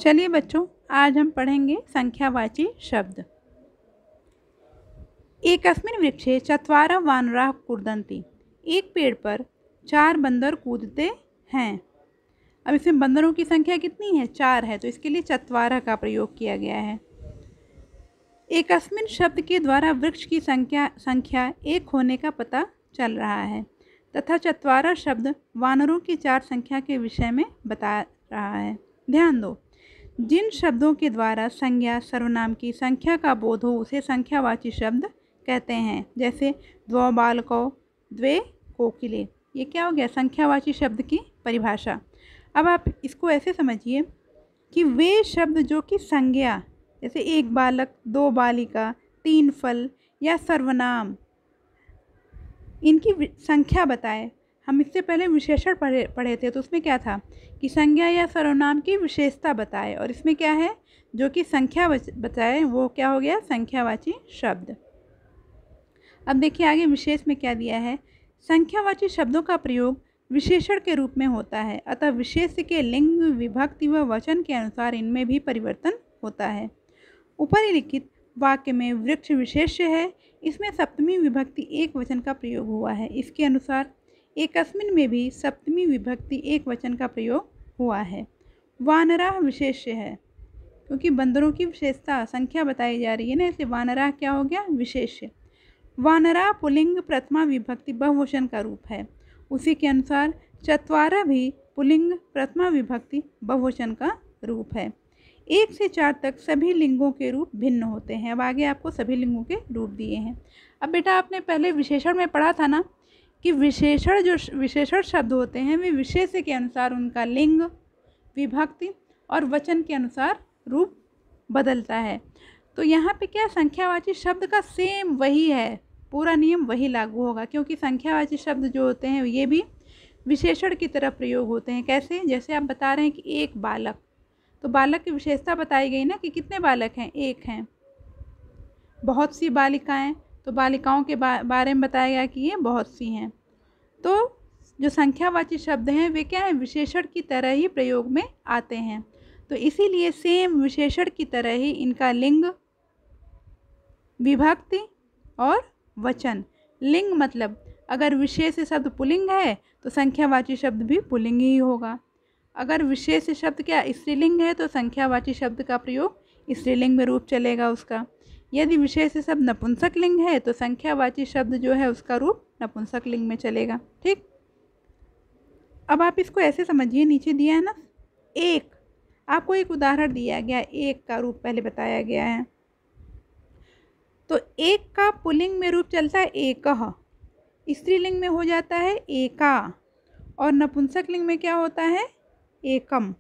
चलिए बच्चों, आज हम पढ़ेंगे संख्यावाची शब्द। एकस्मिन् वृक्षे चत्वारः वानराः कूर्दन्ति। एक पेड़ पर 4 बंदर कूदते हैं। अब इसमें बंदरों की संख्या कितनी है? 4 है, तो इसके लिए चत्वारः का प्रयोग किया गया है। एकस्मिन् शब्द के द्वारा वृक्ष की संख्या एक होने का पता चल रहा है तथा चत्वारः शब्द वानरों की 4 संख्या के विषय में बता रहा है। ध्यान दो, जिन शब्दों के द्वारा संज्ञा सर्वनाम की संख्या का बोध हो उसे संख्यावाची शब्द कहते हैं। जैसे द्वौ बालकौ, द्वे कोकिले। ये क्या हो गया? संख्यावाची शब्द की परिभाषा। अब आप इसको ऐसे समझिए कि वे शब्द जो कि संज्ञा, जैसे एक बालक, दो बालिका, 3 फल या सर्वनाम, इनकी संख्या बताए। हम इससे पहले विशेषण पढ़े थे, तो उसमें क्या था कि संज्ञा या सर्वनाम की विशेषता बताए, और इसमें क्या है, जो कि संख्या बताए वो क्या हो गया? संख्यावाची शब्द। अब देखिए आगे विशेष में क्या दिया है। संख्यावाची शब्दों का प्रयोग विशेषण के रूप में होता है, अतः विशेष के लिंग, विभक्ति व वचन के अनुसार इनमें भी परिवर्तन होता है। ऊपरलिखित वाक्य में वृक्ष विशेष्य है, इसमें सप्तमी विभक्ति एक वचन का प्रयोग हुआ है। इसके अनुसार एकस्मिन् में भी सप्तमी विभक्ति एक वचन का प्रयोग हुआ है। वानराः विशेष्य है, क्योंकि बंदरों की विशेषता संख्या बताई जा रही है ना, इसलिए वानराः क्या हो गया? विशेष्य। वानराः पुल्लिंग प्रथमा विभक्ति बहुवचन का रूप है। उसी के अनुसार चत्वारः भी पुल्लिंग प्रथमा विभक्ति बहुवचन का रूप है। 1 से 4 तक सभी लिंगों के रूप भिन्न होते हैं। अब आगे आपको सभी लिंगों के रूप दिए हैं। अब बेटा आपने पहले विशेषण में पढ़ा था ना कि विशेषण शब्द होते हैं वे विशेष्य के अनुसार उनका लिंग, विभक्ति और वचन के अनुसार रूप बदलता है। तो यहाँ पे क्या, संख्यावाची शब्द का सेम वही है, पूरा नियम वही लागू होगा, क्योंकि संख्यावाची शब्द जो होते हैं ये भी विशेषण की तरह प्रयोग होते हैं। कैसे? जैसे आप बता रहे हैं कि एक बालक, तो बालक की विशेषता बताई गई ना कि कितने बालक हैं? एक हैं। बहुत सी बालिकाएं, तो बालिकाओं के बारे में बताया गया कि ये बहुत सी हैं। तो जो संख्यावाची शब्द हैं वे क्या है? विशेषण की तरह ही प्रयोग में आते हैं। तो इसीलिए सेम विशेषण की तरह ही इनका लिंग, विभक्ति और वचन। लिंग मतलब अगर विशेष शब्द पुल्लिंग है तो संख्यावाची शब्द भी पुल्लिंग ही होगा। अगर विशेष शब्द क्या स्त्रीलिंग है तो संख्यावाची शब्द का प्रयोग स्त्रीलिंग में रूप चलेगा उसका। यदि विशेष शब्द नपुंसक लिंग है तो संख्यावाची शब्द जो है उसका रूप नपुंसक लिंग में चलेगा। ठीक, अब आप इसको ऐसे समझिए, नीचे दिया है ना एक, आपको एक उदाहरण दिया गया, एक का रूप पहले बताया गया है। तो एक का पुल्लिंग में रूप चलता है एकः, स्त्रीलिंग में हो जाता है एका, और नपुंसक लिंग में क्या होता है? एकम,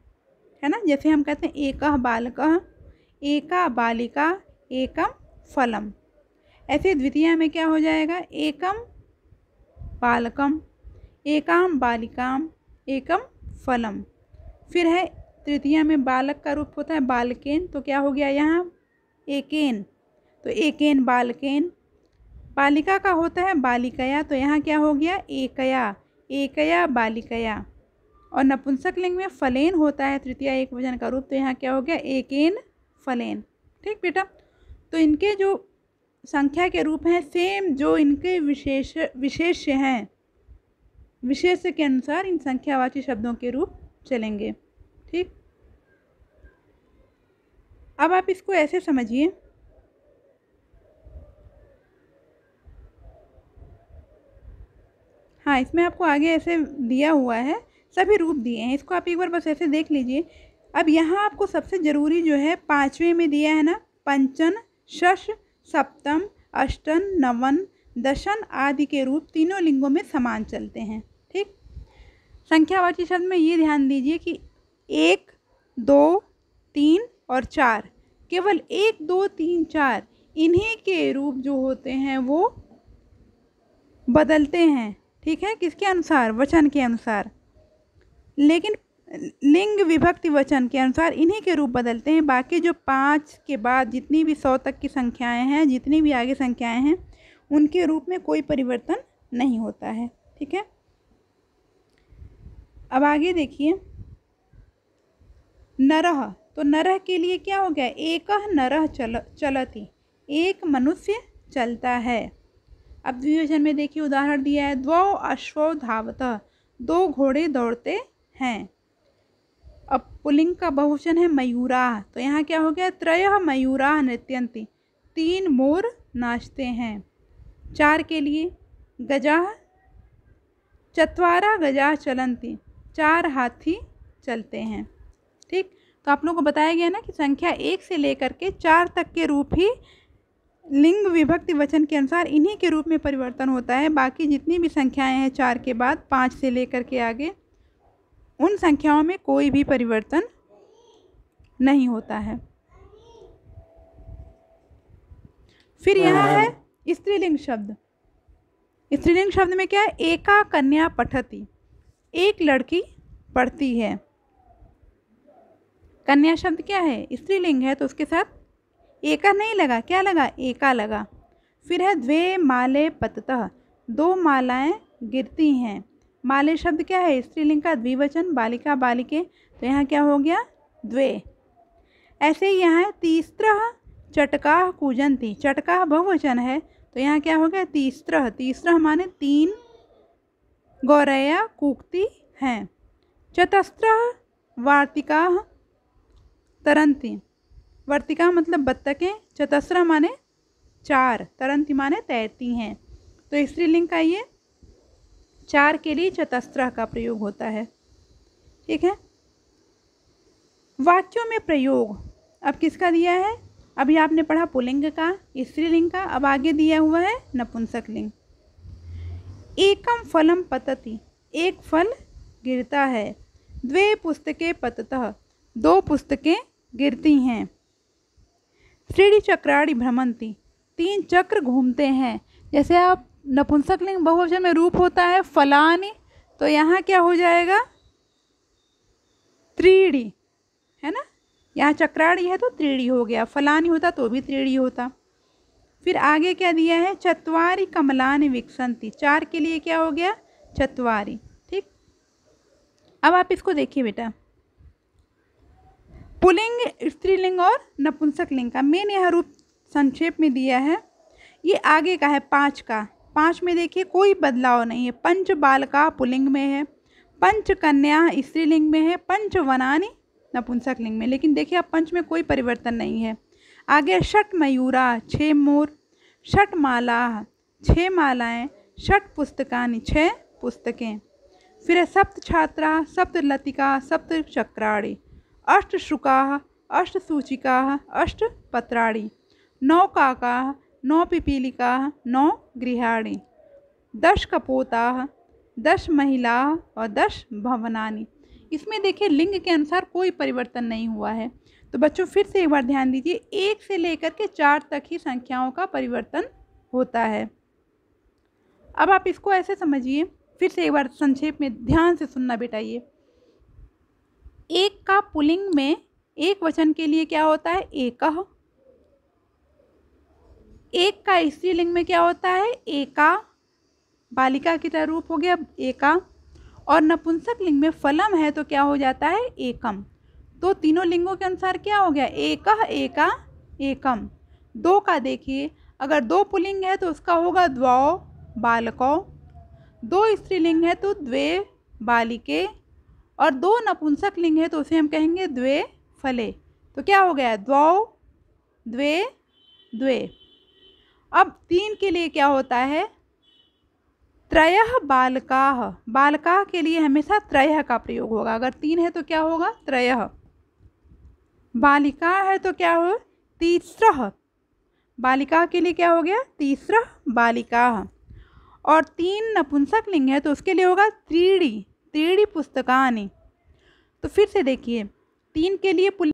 है ना। जैसे हम कहते हैं एकः बालकः, एका बालिका, एकम फलम। ऐसे द्वितीया में क्या हो जाएगा? एकम बालकम, एकाम बालिकाम, एकम फलम। फिर है तृतीया में बालक का रूप होता है बालकेन, तो क्या हो गया यहाँ? एकेन, तो एकेन बालकेन। बालिका का होता है बालिकया, तो यहाँ क्या हो गया? एकया, एकया बालिकया। और नपुंसक लिंग में फलेन होता है तृतीया एक वचन का रूप, तो यहाँ क्या हो गया? एकेन फलेन। ठीक बेटा, तो इनके जो संख्या के रूप हैं सेम, जो इनके विशेष्य हैं, विशेष्य के अनुसार इन संख्यावाची शब्दों के रूप चलेंगे। ठीक, अब आप इसको ऐसे समझिए, हाँ इसमें आपको आगे ऐसे दिया हुआ है, सभी रूप दिए हैं, इसको आप एक बार बस ऐसे देख लीजिए। अब यहाँ आपको सबसे ज़रूरी जो है 5वें में दिया है ना, पंचन, षष्, सप्तम, अष्टन, नवन, दशन आदि के रूप तीनों लिंगों में समान चलते हैं। ठीक, संख्यावाची शब्द में ये ध्यान दीजिए कि 1, 2, 3 और 4, केवल 1, 2, 3, 4 इन्हीं के रूप जो होते हैं वो बदलते हैं। ठीक है, किसके अनुसार? वचन के अनुसार। लेकिन लिंग, विभक्ति, वचन के अनुसार इन्हीं के रूप बदलते हैं। बाकी जो 5 के बाद जितनी भी 100 तक की संख्याएं हैं, जितनी भी आगे संख्याएं हैं, उनके रूप में कोई परिवर्तन नहीं होता है। ठीक है, अब आगे देखिए, नरह, तो नरः के लिए क्या हो गया, एकः नरः चलति, एक मनुष्य चलता है। अब द्विवचन में देखिए उदाहरण दिया है, द्वौ अश्वौ धावतः, दो घोड़े दौड़ते हैं। अब पुल्लिंग का बहुवचन है मयूराः, तो यहाँ क्या हो गया, त्रयः मयूराः नृत्यन्ति, तीन मोर नाचते हैं। चार के लिए गजाः चत्वारः गजाः चलन्ति, चार हाथी चलते हैं। ठीक, तो आप लोगों को बताया गया ना कि संख्या 1 से लेकर के 4 तक के रूप ही लिंग विभक्ति वचन के अनुसार इन्हीं के रूप में परिवर्तन होता है। बाकी जितनी भी संख्याएं हैं 4 के बाद 5 से लेकर के आगे, उन संख्याओं में कोई भी परिवर्तन नहीं होता है। फिर यहाँ है स्त्रीलिंग शब्द। स्त्रीलिंग शब्द में क्या है, एका कन्या पठति, एक लड़की पढ़ती है। कन्या शब्द क्या है, स्त्रीलिंग है, तो उसके साथ एका नहीं लगा, क्या लगा, एका लगा। फिर है द्वे माले पततः, दो मालाएं गिरती हैं। माले शब्द क्या है, स्त्रीलिंग का द्विवचन, बालिका बालिके, तो यहाँ क्या हो गया, द्वे। ऐसे ही यहाँ है तीस्रः चटकाः कूजन्ति, चटकाः बहुवचन है, तो यहाँ क्या हो गया, तीस्रः, तीस्रः माने तीन गौरैया कूकती हैं। चतस्रः वार्तिकाः तरन्ति, वर्तिका मतलब बत्तखें, चतस्रः माने चार, तरन्ति माने तैरती हैं। तो स्त्रीलिंग का ये 4 के लिए चतस्रः का प्रयोग होता है। ठीक है, वाक्यों में प्रयोग अब किसका दिया है, अभी आपने पढ़ा पुल्लिंग का, स्त्रीलिंग का, अब आगे दिया हुआ है नपुंसकलिंग। एकम फलम पतति, एक फल गिरता है। द्वे पुस्तकें पततः, दो पुस्तकें गिरती हैं। त्रीणि चक्राणि भ्रमन्ति, तीन चक्र घूमते हैं। जैसे आप नपुंसकलिंग बहुवचन में रूप होता है फलानि, तो यहाँ क्या हो जाएगा, त्रीणि, है ना, यहाँ चक्राणी है तो त्रीणि हो गया, फलानि होता तो भी त्रीणि होता। फिर आगे क्या दिया है, चत्वारि कमलानि विकसन्ति, 4 के लिए क्या हो गया, चत्वारि। ठीक, अब आप इसको देखिए बेटा, पुल्लिंग, स्त्रीलिंग और नपुंसकलिंग का मेन यहाँ रूप संक्षेप में दिया है। ये आगे का है 5 का, 5 में देखिए कोई बदलाव नहीं है। पंच बालका पुल्लिंग में है, पंच कन्या स्त्रीलिंग में है, पंच वनानि नपुंसकलिंग में। लेकिन देखिए अब पंच में कोई परिवर्तन नहीं है। आगे षट मयूरा, 6 मोर, षट माला, 6 मालाएं, षट पुस्तकानि, 6 पुस्तकें। फिर है सप्त छात्रा, सप्त लतिका, सप्त चक्राणि, अष्ट शुकाः, अष्ट सूचिकाः, अष्ट पत्राणि, 9 काकाः, 9 पिपीलिकाः, 9 गृहाणि, 10 कपोताः, 10 महिलाः और 10 भवनानि। इसमें देखिए लिंग के अनुसार कोई परिवर्तन नहीं हुआ है। तो बच्चों फिर से एक बार ध्यान दीजिए, 1 से लेकर के 4 तक ही संख्याओं का परिवर्तन होता है। अब आप इसको ऐसे समझिए, फिर से एक बार संक्षेप में ध्यान से सुनना बेटा। ये एक का पुल्लिंग में एक वचन के लिए क्या होता है, एकः। एक का स्त्रीलिंग में क्या होता है, एका, बालिका की तरह रूप हो गया एका। और नपुंसकलिंग में फलम है तो क्या हो जाता है, एकम। तो तीनों लिंगों के अनुसार क्या हो गया, एकः, एका, एकम। 2 का देखिए, अगर 2 पुल्लिंग है तो उसका होगा द्वौ बालकौ, 2 स्त्रीलिंग है तो द्वे बालिके, और 2 नपुंसकलिंग है तो उसे हम कहेंगे द्वे फले। तो क्या हो गया, द्वौ, द्वे, द्वे। अब 3 के लिए क्या होता है, त्रयः बालकाः, बालकाः के लिए हमेशा त्रयः का प्रयोग होगा। अगर 3 है तो क्या होगा, त्रयः। बालिका है तो क्या हो, तीस्रः, बालिका के लिए क्या हो गया, तीस्रः बालिकाः। और 3 नपुंसकलिंग है तो उसके लिए होगा त्रीणि, त्रीणि पुस्तकानि। तो फिर से देखिए, 3 के लिए